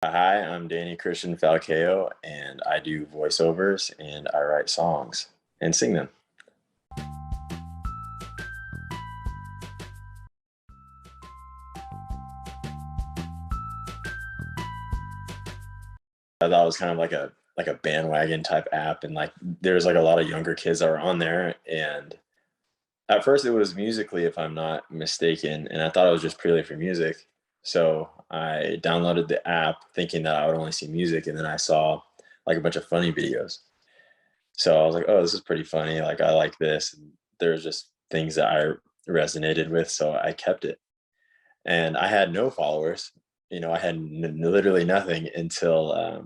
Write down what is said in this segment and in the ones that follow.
Hi, I'm Danny Christian Falcao, and I do voiceovers and I write songs and sing them. I thought it was kind of like a bandwagon type app, and like there's like a lot of younger kids that were on there. And at first, it was Musically, if I'm not mistaken, and I thought it was just purely for music. So I downloaded the app thinking that I would only see music, and then I saw like a bunch of funny videos. So I was like, oh, this is pretty funny. Like, I like this. And there's just things that I resonated with. So I kept it. And I had no followers. I had literally nothing until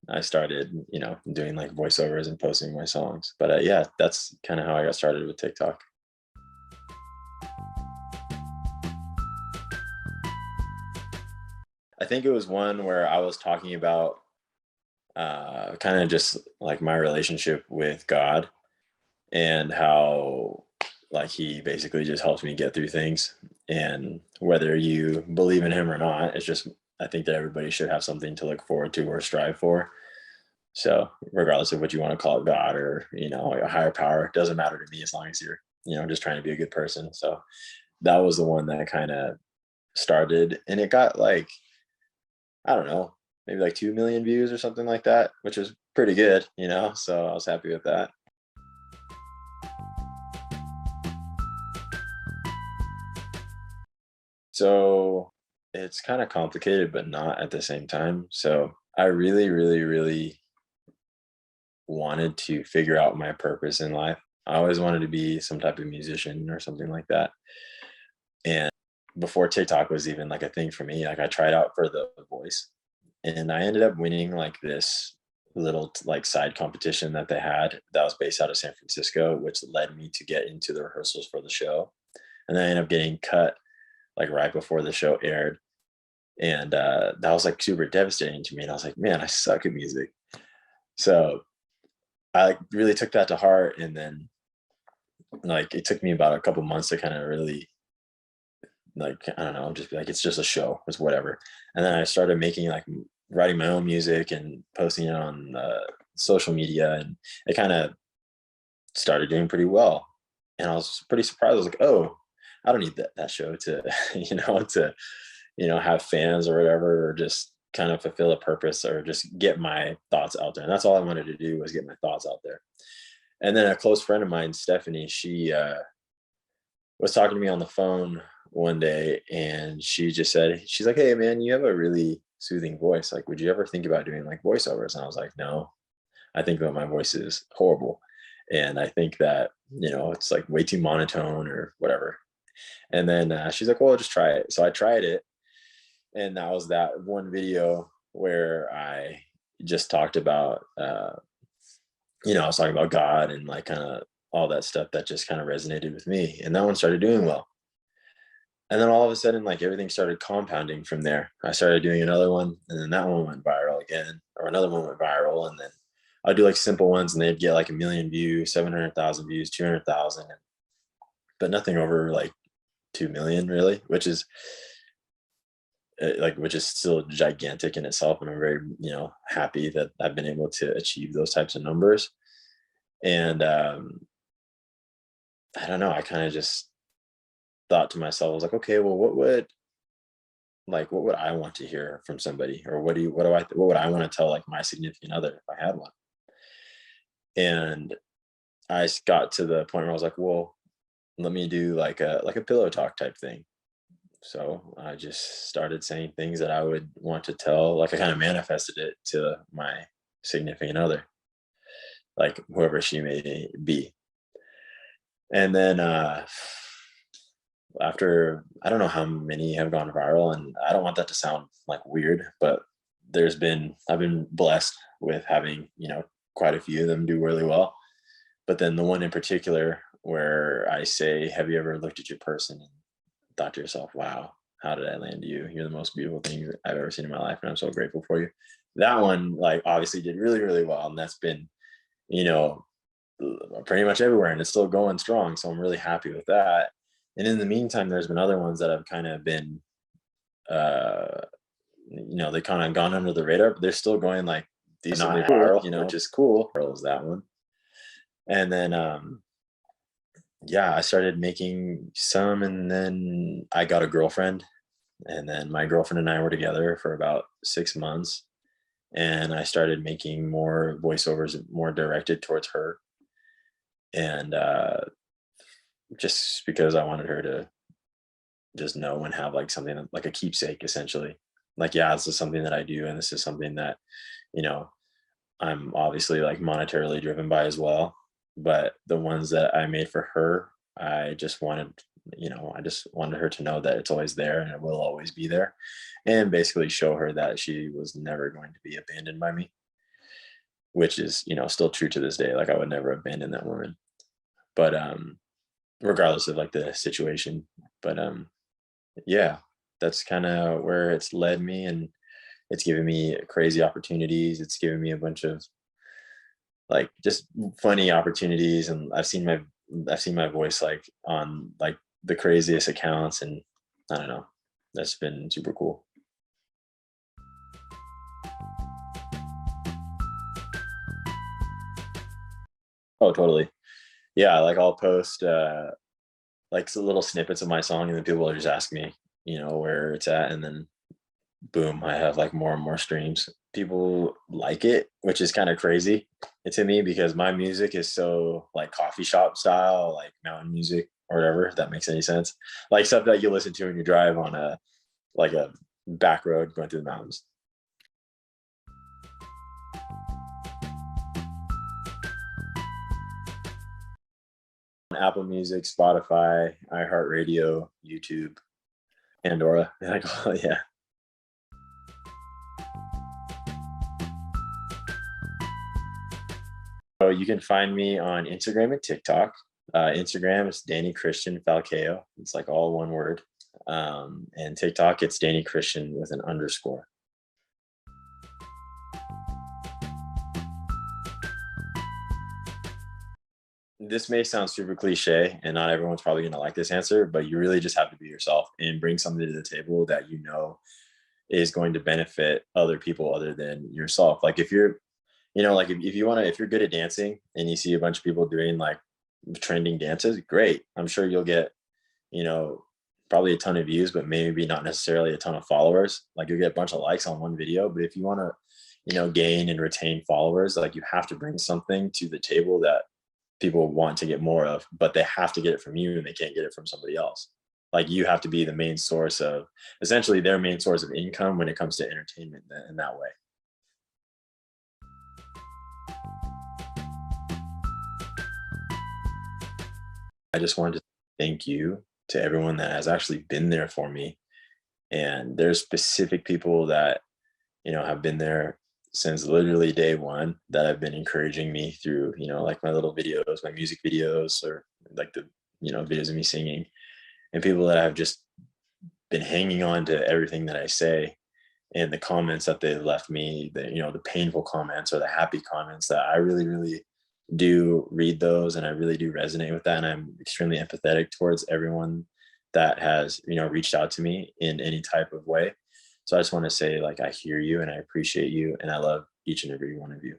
I started, doing like voiceovers and posting my songs. But yeah, that's kind of how I got started with TikTok. I think it was one where I was talking about kind of just like my relationship with God and how like he basically just helps me get through things. And whether you believe in him or not, it's just I think that everybody should have something to look forward to or strive for. So regardless of what you want to call it, God or a higher power, it doesn't matter to me as long as you're just trying to be a good person. So that was the one that kind of started, and it got like, I don't know, maybe like 2 million views or something like that, which is pretty good. So I was happy with that. So it's kind of complicated, but not at the same time. So I really, really, really wanted to figure out my purpose in life. I always wanted to be some type of musician or something like that. And before TikTok was even like a thing for me, like I tried out for the voice and I ended up winning like this little like side competition that they had that was based out of San Francisco, which led me to get into the rehearsals for the show. And then I ended up getting cut like right before the show aired. And that was like super devastating to me. And I was like, man, I suck at music. So I like really took that to heart. And then like it took me about a couple months to kind of really, like, I don't know, just be like, it's just a show, it's whatever. And then I started making like writing my own music and posting it on social media, and it kind of started doing pretty well. And I was pretty surprised. I was like, oh, I don't need that show to to have fans or whatever, or just kind of fulfill a purpose or just get my thoughts out there. And that's all I wanted to do, was get my thoughts out there. And then a close friend of mine, Stephanie, she was talking to me on the phone one day, and she just said, she's like, hey man, you have a really soothing voice. Like, would you ever think about doing like voiceovers? And I was like, no, I think that my voice is horrible. And I think that, it's like way too monotone or whatever. And then she's like, well, just try it. So I tried it. And that was that one video where I just talked about, I was talking about God and like kind of all that stuff that just kind of resonated with me. And that one started doing well. And then all of a sudden, like everything started compounding from there. I started doing another one, and then that one went viral again, or another one went viral. And then I'd do like simple ones, and they'd get like 1 million views, 700,000 views, 200,000, but nothing over like 2 million really, which is still gigantic in itself. And I'm very, happy that I've been able to achieve those types of numbers. And I don't know, I kind of just thought to myself, I was like, okay, well, what would I want to hear from somebody? Or what would I want to tell like my significant other if I had one? And got to the point where I was like, well, let me do like a pillow talk type thing. So I just started saying things that I would want to tell. Like I kind of manifested it to my significant other, like whoever she may be. And then after, I don't know how many have gone viral, and I don't want that to sound like weird, but I've been blessed with having, quite a few of them do really well. But then the one in particular where I say, have you ever looked at your person and thought to yourself, wow, how did I land you? You're the most beautiful thing I've ever seen in my life, and I'm so grateful for you. That one, like, obviously did really, really well. And that's been, you know, pretty much everywhere, and it's still going strong. So I'm really happy with that. And in the meantime, there's been other ones that have kind of been uh, they kind of gone under the radar, but they're still going like decently not viral, which is cool. Is that one. And then yeah, I started making some, and then I got a girlfriend, and then my girlfriend and I were together for about 6 months, and I started making more voiceovers, more directed towards her, and just because I wanted her to just know and have like something like a keepsake, essentially. Like, yeah, this is something that I do, and this is something that you know I'm obviously like monetarily driven by as well. But the ones that I made for her, I just wanted, I just wanted her to know that it's always there and it will always be there. And basically show her that she was never going to be abandoned by me, which is, still true to this day. Like, I would never abandon that woman. But regardless of like the situation. But yeah, that's kind of where it's led me, and it's given me crazy opportunities. It's given me a bunch of like just funny opportunities, and I've seen my voice like on like the craziest accounts, and I don't know, that's been super cool. Oh, totally. Yeah, like I'll post like some little snippets of my song, and then people will just ask me, where it's at, and then boom, I have like more and more streams. People like it, which is kind of crazy to me because my music is so like coffee shop style, like mountain music or whatever, if that makes any sense. Like stuff that you listen to when you drive on a back road going through the mountains. Apple Music, Spotify, iHeartRadio, YouTube, Pandora. Like, oh, yeah. So you can find me on Instagram and TikTok. Instagram is Danny Christian Falcao. It's like all one word. And TikTok, it's Danny Christian with an underscore. This may sound super cliche, and not everyone's probably going to like this answer, but you really just have to be yourself and bring something to the table that is going to benefit other people other than yourself. Like if you're, like if you want to, if you're good at dancing and you see a bunch of people doing like trending dances, great. I'm sure you'll get, you know, probably a ton of views, but maybe not necessarily a ton of followers. Like you'll get a bunch of likes on one video, but if you want to, gain and retain followers, like you have to bring something to the table that people want to get more of, but they have to get it from you and they can't get it from somebody else. Like you have to be the main source of, essentially their main source of income when it comes to entertainment in that way. I just wanted to thank you to everyone that has actually been there for me. And there's specific people that, have been there since literally day one that have been encouraging me through, like my little videos, my music videos, or like the, videos of me singing, and people that have just been hanging on to everything that I say, and the comments that they left me, the painful comments or the happy comments, that I really, really do read those, and I really do resonate with that. And I'm extremely empathetic towards everyone that has, reached out to me in any type of way. So I just want to say, like, I hear you and I appreciate you and I love each and every one of you.